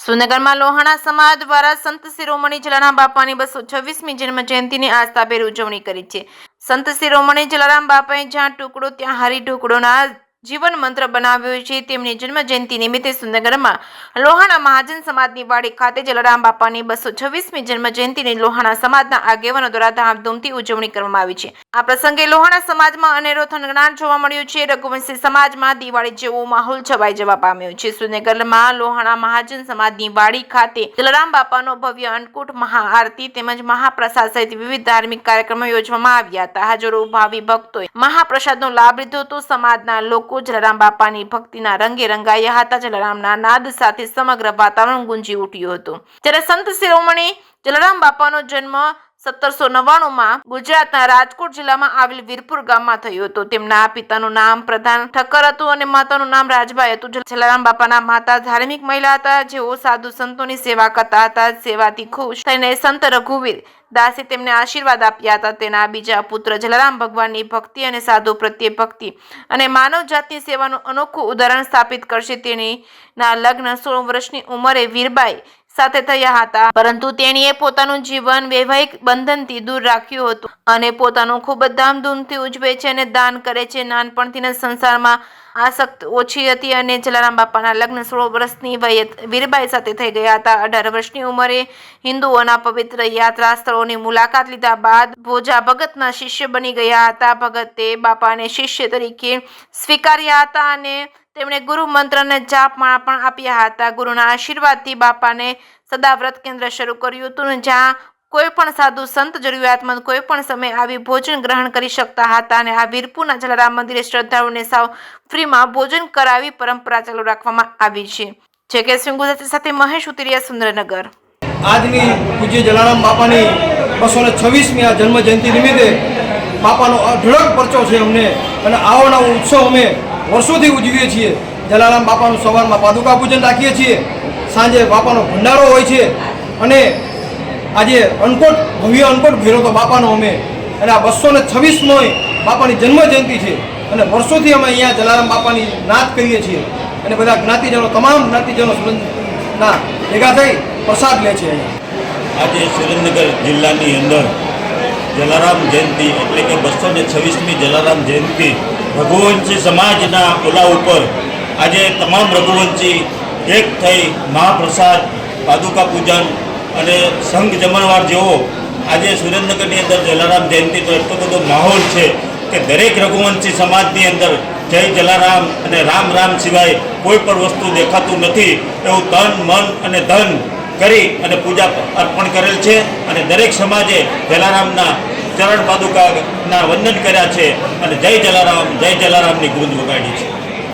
સુરનગરમાં લોહાણા સમાજ દ્વારા સંત શિરોમણી જલારામ બાપાની 226મી જન્મ જયંતિની આસ્થાભેર ઉજવણી કરી છે। સંત શિરોમણી જલારામ બાપાએ જ્યાં ટુકડો ત્યાં હરી ઢોકળોના જીવન મંત્ર બનાવ્યો છે। તેમની જન્મ જયંતિ નિમિત્તે સુરનગરમાં લોહાણા મહાજન સમાજની વાડી ખાતે જલારામ બાપાની 226મી જન્મ જયંતિની લોહાણા સમાજના આગેવાનો દ્વારા ધામધૂમથી ઉજવણી કરવામાં આવી છે। આ પ્રસંગે લોહાણા સમાજમાં અનેરો થનગનાટ જોવા મળ્યો છે। રઘુવંશી સમાજમાં દિવાળી જેવો માહોલ છવાઈ જવા પામ્યો છે। સુરનગરમાં લોહાણા મહાજન સમાજની વાડી ખાતે જલારામ બાપાનો ભવ્ય અન્નકૂટ, મહાઆરતી તેમજ મહાપ્રસાદ સહિત વિવિધ ધાર્મિક કાર્યક્રમો યોજવામાં આવ્યા હતા। હજારો ભાવિ ભક્તોએ મહાપ્રસાદનો લાભ લીધો હતો। સમાજના લોકો જલારામ બાપાની ભક્તિના રંગે રંગાયા હતા। જલારામના નાદ સાથે સમગ્ર વાતાવરણ ગુંજી ઉઠ્યું હતું। જ્યારે સંત શિરોમણી જલારામ બાપાનો જન્મ 1799માં ગુજરાતના રાજકોટ જિલ્લામાં આવેલ વીરપુર ગામમાં થયો હતો। તેમના પિતાનું નામ પ્રધાન ઠક્કર હતું અને માતાનું નામ રાજબાઈ હતું। જલારામ બાપાના માતા ધાર્મિક મહિલા હતા, જેઓ સાધુ સંતોની સેવા કરતા હતા। સેવાથી ખુશ થઈને સંત રઘુવીર દાસે તેમને આશીર્વાદ આપ્યા હતા। તેના બીજા પુત્ર જલારામ ભગવાનની ભક્તિ અને સાધુ પ્રત્યે ભક્તિ અને માનવ જાતની સેવાનું અનોખું ઉદાહરણ સ્થાપિત કરશે। તેણીના લગ્ન 16 વર્ષની ઉંમરે વીરબાઈ સાથે થયા હતા, પરંતુ તેણીએ પોતાનું જીવન વૈવાહિક બંધનથી દૂર રાખ્યું હતું અને પોતાનું ખૂબ જ ધામધૂમથી ઉજવે છે અને દાન કરે છે। નાનપણથી સંસારમાં આસક્ત ઓછી હતી અને જલારામ બાપાના લગ્ન 16 વર્ષની વયે વીરબાઈ સાથે થઈ ગયા હતા। 18 વર્ષની ઉંમરે હિન્દુઓના પવિત્ર યાત્રા સ્થળોની મુલાકાત લીધા બાદ ભોજા ભગતના શિષ્ય બની ગયા હતા। ભગતે બાપાને શિષ્ય તરીકે સ્વીકાર્યા હતા અને તેમણે ગુરુ મંત્રને જાપમાળા પણ આપ્યા હતા। ગુરુના આશીર્વાદથી બાપાને સદા વ્રત કેન્દ્ર શરૂ કર્યું હતું, જ્યાં કોઈ પણ સાધુ સંત જરૂરિયાતમંદ કોઈ પણ સમય આવી ભોજન ગ્રહણ કરી શકતા હતા અને આ વીરપુરના જલારામ મંદિરે શ્રદ્ધાળુઓને સાવ ફ્રીમાં ભોજન કરાવી પરંપરા ચાલુ રાખવામાં આવી છે। જે કે ગુજરાતી સાથે મહેશ ઉતરિયા, સુરેન્દ્રનગર। આજની પૂજ્ય જલારામ બાપાની 226મી આ જન્મ જયંતિ નિમિત્તે બાપાનો અઢળક પરચો છે અમને, અને આવો નવો ઉત્સવ અમે વર્ષોથી ઉજવીએ છીએ। જલારામ બાપાનું સવારમાં પાદુકા પૂજન રાખીએ છીએ, સાંજે બાપાનો ભંડારો હોય છે, અને આજે ભવ્ય અન્નકૂટ ભેરો તો બાપાનો અમે, અને આ 226મી બાપાની જન્મ જયંતિ છે અને વર્ષોથી અમે અહીંયા જલારામ બાપાની નાત કરીએ છીએ અને બધા જ્ઞાતિજનો, તમામ જ્ઞાતિજનો ના ભેગા થઈ પ્રસાદ લે છે। આજે સુરેન્દ્રનગર જિલ્લાની અંદર જલારામ જયંતિ એટલે કે 226મી જલારામ જયંતિ રઘુવંશી સમાજના ઓલા ઉપર આજે તમામ રઘુવંશી એક થઈ મહાપ્રસાદ, પાદુકા પૂજન અને સંઘ જમણવાર જેવો આજે સુરેન્દ્રનગરની અંદર જલારામ જયંતિ તો એટલો બધો માહોલ છે કે દરેક રઘુવંશી સમાજની અંદર જય જલારામ અને રામ રામ સિવાય કોઈ પણ વસ્તુ દેખાતું નથી એવું તન, મન અને ધન કરી અને પૂજા અર્પણ કરેલ છે અને દરેક સમાજે જલારામના ચરણ પાદુકાના વંદન કર્યા છે અને જય જલારામની ગૂંજ વગાડી છે।